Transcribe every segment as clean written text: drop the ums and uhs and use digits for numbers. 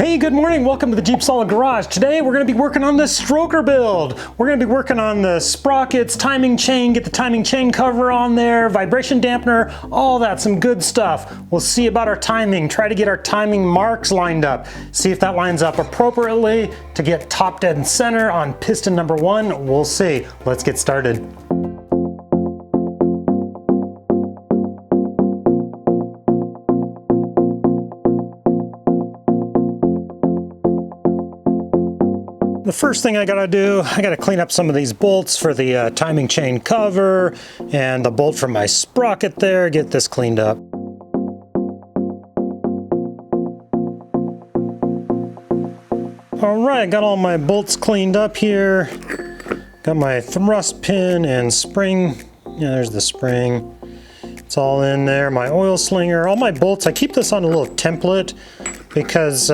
Hey, good morning. Welcome to the JeepSolid garage. Today we're going to be working on the stroker build. We're going to be working on the sprockets, timing chain, get the timing chain cover on there, vibration dampener, all that, some good stuff. We'll see about our timing, try to get our timing marks lined up, see if that lines up appropriately to get top dead center on piston number 1. We'll see. Let's get started. The first thing I gotta do, I gotta clean up some of these bolts for the timing chain cover and the bolt for my sprocket there, get this cleaned up. All right, got all my bolts cleaned up here. Got my thrust pin and spring. Yeah, there's the spring. It's all in there. My oil slinger, all my bolts. I keep this on a little template because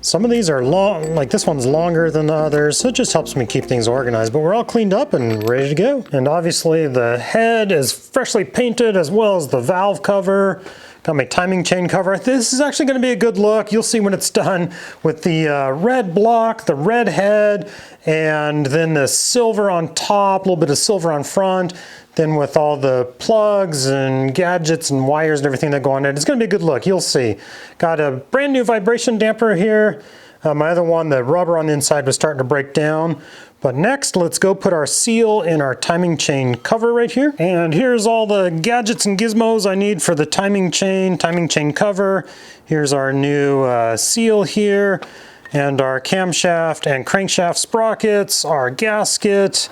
some of these are long, like this one's longer than the others, so it just helps me keep things organized. But we're all cleaned up and ready to go. And obviously the head is freshly painted as well as the valve cover. Got my timing chain cover. This is actually going to be a good look. You'll see when it's done with the red block, the red head, and then the silver on top, a little bit of silver on front. Then with all the plugs and gadgets and wires and everything that go on it, it's going to be a good look. You'll see. Got a brand new vibration damper here. My other one, the rubber on the inside was starting to break down. But next, let's go put our seal in our timing chain cover right here. And here's all the gadgets and gizmos I need for the timing chain cover. Here's our new seal here, and our camshaft and crankshaft sprockets, our gasket,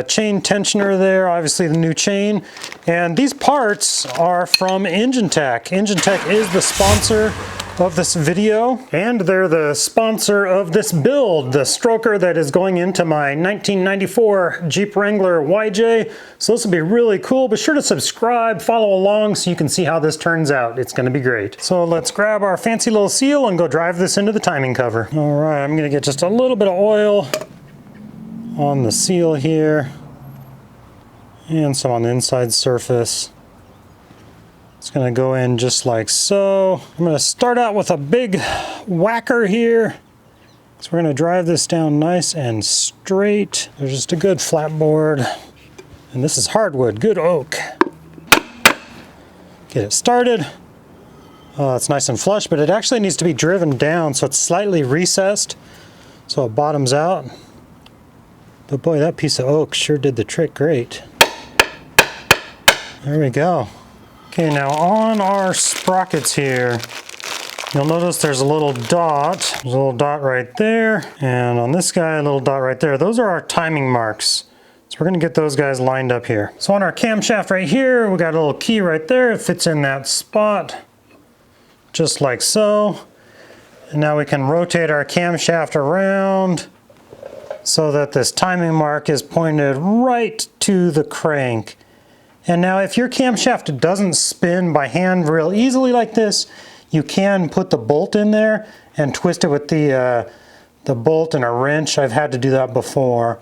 chain tensioner there, obviously the new chain. And these parts are from Engine Tech. Engine Tech is the sponsor of this video, and they're the sponsor of this build, the stroker that is going into my 1994 Jeep Wrangler YJ. So this will be really cool. Be sure to subscribe, follow along so you can see how this turns out. It's going to be great. So let's grab our fancy little seal and go drive this into the timing cover. All right, I'm going to get just a little bit of oil on the seal here and some on the inside surface. It's going to go in just like so. I'm going to start out with a big whacker here. So we're going to drive this down nice and straight. There's just a good flat board. And this is hardwood, good oak. Get it started. It's nice and flush, but it actually needs to be driven down so it's slightly recessed so it bottoms out. But boy, that piece of oak sure did the trick great. There we go. Okay, now on our sprockets here, you'll notice there's a little dot. There's a little dot right there, and on this guy, a little dot right there. Those are our timing marks. So we're gonna get those guys lined up here. So on our camshaft right here, we got a little key right there. It fits in that spot, just like so. And now we can rotate our camshaft around so that this timing mark is pointed right to the crank. And now if your camshaft doesn't spin by hand real easily like this, you can put the bolt in there and twist it with the bolt and a wrench. I've had to do that before.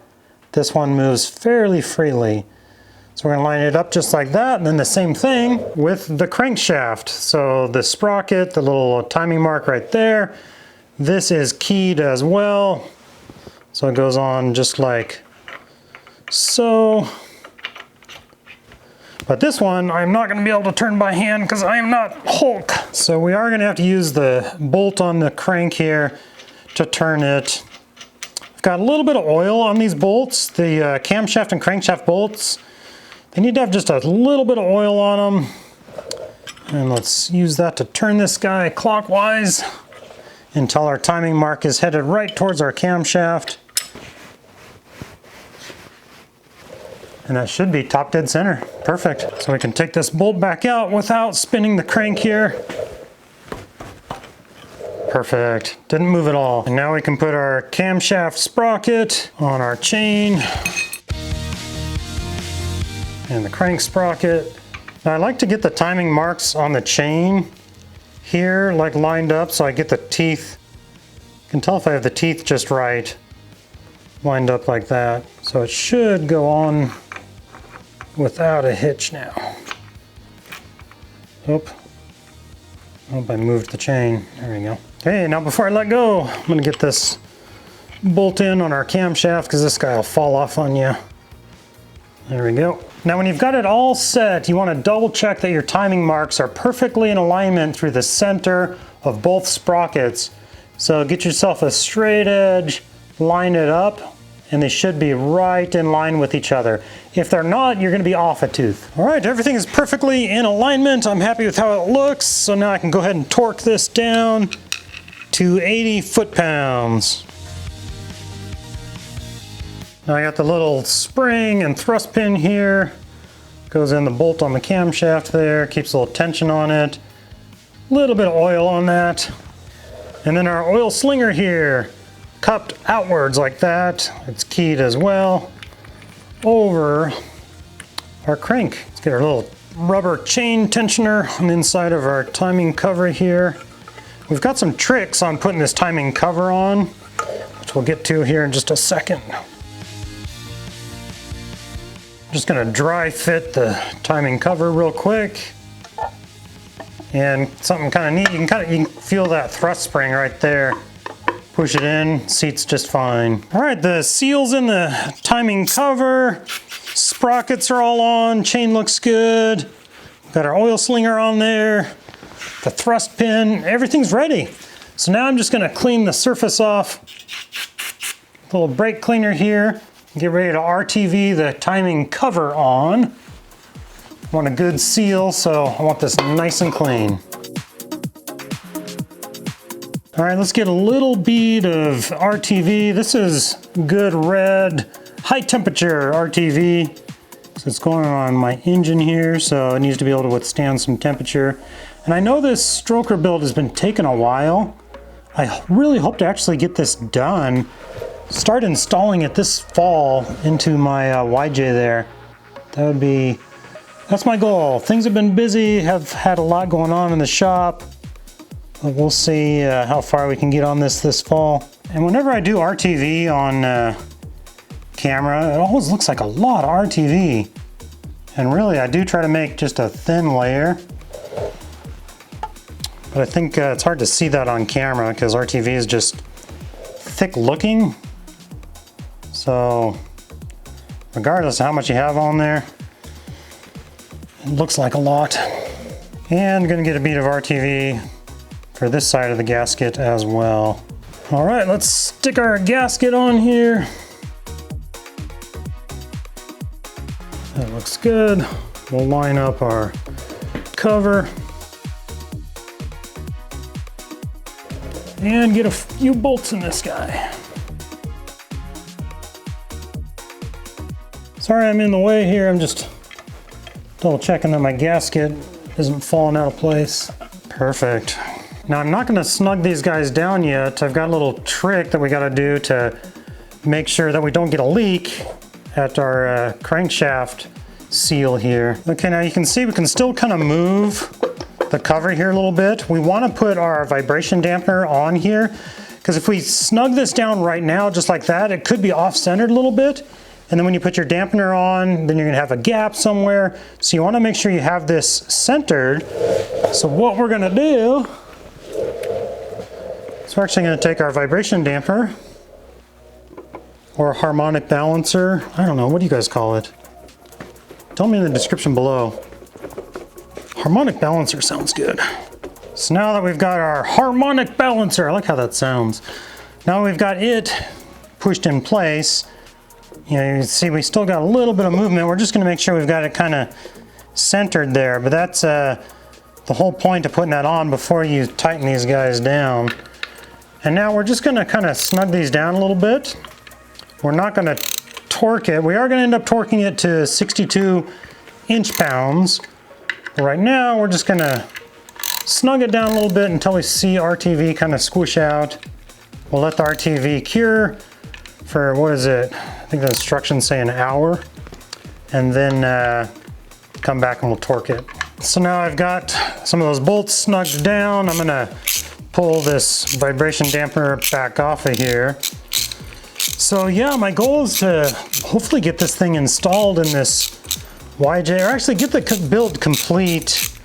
This one moves fairly freely. So we're going to line it up just like that, and then the same thing with the crankshaft. So the sprocket, the little timing mark right there, this is keyed as well. So it goes on just like so. But this one, I'm not going to be able to turn by hand because I am not Hulk. So we are going to have to use the bolt on the crank here to turn it. I've got a little bit of oil on these bolts. The camshaft and crankshaft bolts, they need to have just a little bit of oil on them. And let's use that to turn this guy clockwise until our timing mark is headed right towards our camshaft. And that should be top dead center. Perfect. So we can take this bolt back out without spinning the crank here. Perfect. Didn't move at all. And now we can put our camshaft sprocket on our chain. And the crank sprocket. Now I like to get the timing marks on the chain here, like lined up, so I get the teeth. You can tell if I have the teeth just right. Lined up like that. So it should go on without a hitch now. Oop. Oh, I moved the chain. There we go. Okay, now before I let go, I'm gonna get this bolt in on our camshaft because this guy will fall off on you. There we go. Now when you've got it all set, you want to double check that your timing marks are perfectly in alignment through the center of both sprockets. So get yourself a straight edge, line it up, and they should be right in line with each other. If they're not, you're going to be off a tooth. All right, everything is perfectly in alignment. I'm happy with how it looks. So now I can go ahead and torque this down to 80 foot-pounds. Now I got the little spring and thrust pin here. Goes in the bolt on the camshaft there, keeps a little tension on it. A little bit of oil on that. And then our oil slinger here, cupped outwards like that. It's keyed as well over our crank. Let's get our little rubber chain tensioner on the inside of our timing cover here. We've got some tricks on putting this timing cover on, which we'll get to here in just a second. I'm just gonna dry fit the timing cover real quick. And something kind of neat, you can feel that thrust spring right there. Push it in, seats just fine. All right, the seal's in the timing cover. Sprockets are all on, chain looks good. Got our oil slinger on there. The thrust pin, everything's ready. So now I'm just gonna clean the surface off. A little brake cleaner here. Get ready to RTV the timing cover on. I want a good seal, so I want this nice and clean. All right, let's get a little bead of RTV. This is good red, high temperature RTV. So it's going on my engine here, so it needs to be able to withstand some temperature. And I know this stroker build has been taking a while. I really hope to actually get this done. Start installing it this fall into my YJ there. That's my goal. Things have been busy, have had a lot going on in the shop. But we'll see how far we can get on this fall. And whenever I do RTV on camera, it always looks like a lot of RTV. And really, I do try to make just a thin layer. But I think it's hard to see that on camera because RTV is just thick looking. So regardless of how much you have on there, it looks like a lot. And I'm gonna get a bead of RTV for this side of the gasket as well. All right, let's stick our gasket on here. That looks good. We'll line up our cover and get a few bolts in this guy. Sorry I'm in the way here. I'm just double checking that my gasket isn't falling out of place. Perfect. Now I'm not going to snug these guys down yet. I've got a little trick that we got to do to make sure that we don't get a leak at our crankshaft seal here. Okay, now you can see we can still kind of move the cover here a little bit. We want to put our vibration dampener on here because if we snug this down right now just like that, it could be off-centered a little bit. And then when you put your dampener on, then you're gonna have a gap somewhere. So you wanna make sure you have this centered. So what we're gonna do, is we're actually gonna take our vibration damper or harmonic balancer. I don't know, what do you guys call it? Tell me in the description below. Harmonic balancer sounds good. So now that we've got our harmonic balancer, I like how that sounds. Now we've got it pushed in place. You know, you can see we still got a little bit of movement. We're just going to make sure we've got it kind of centered there. But that's the whole point of putting that on before you tighten these guys down. And now we're just going to kind of snug these down a little bit. We're not going to torque it. We are going to end up torquing it to 62 inch-pounds. But right now, we're just going to snug it down a little bit until we see RTV kind of squish out. We'll let the RTV cure for, what is it? I think the instructions say an hour. And then come back and we'll torque it. So now I've got some of those bolts snugged down. I'm gonna pull this vibration dampener back off of here. So yeah, my goal is to hopefully get this thing installed in this YJ, or actually get the build complete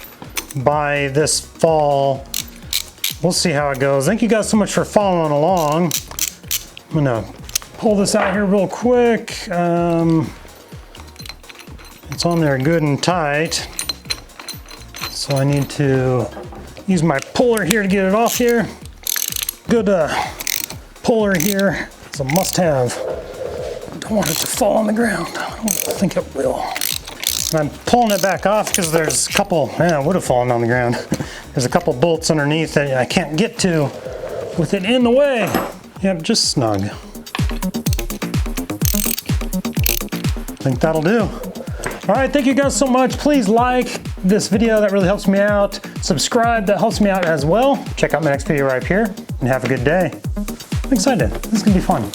by this fall. we'll see how it goes. Thank you guys so much for following along. I'm gonna pull this out here real quick. It's on there good and tight. So I need to use my puller here to get it off here. Good puller here. It's a must-have. I don't want it to fall on the ground. I don't think it will. And I'm pulling it back off because there's a couple, it would have fallen on the ground. There's a couple bolts underneath that I can't get to with it in the way. Yep, just snug. I think that'll do. All right, thank you guys so much. Please like this video, that really helps me out. Subscribe, that helps me out as well. Check out my next video right here, and have a good day. I'm excited, this is gonna be fun.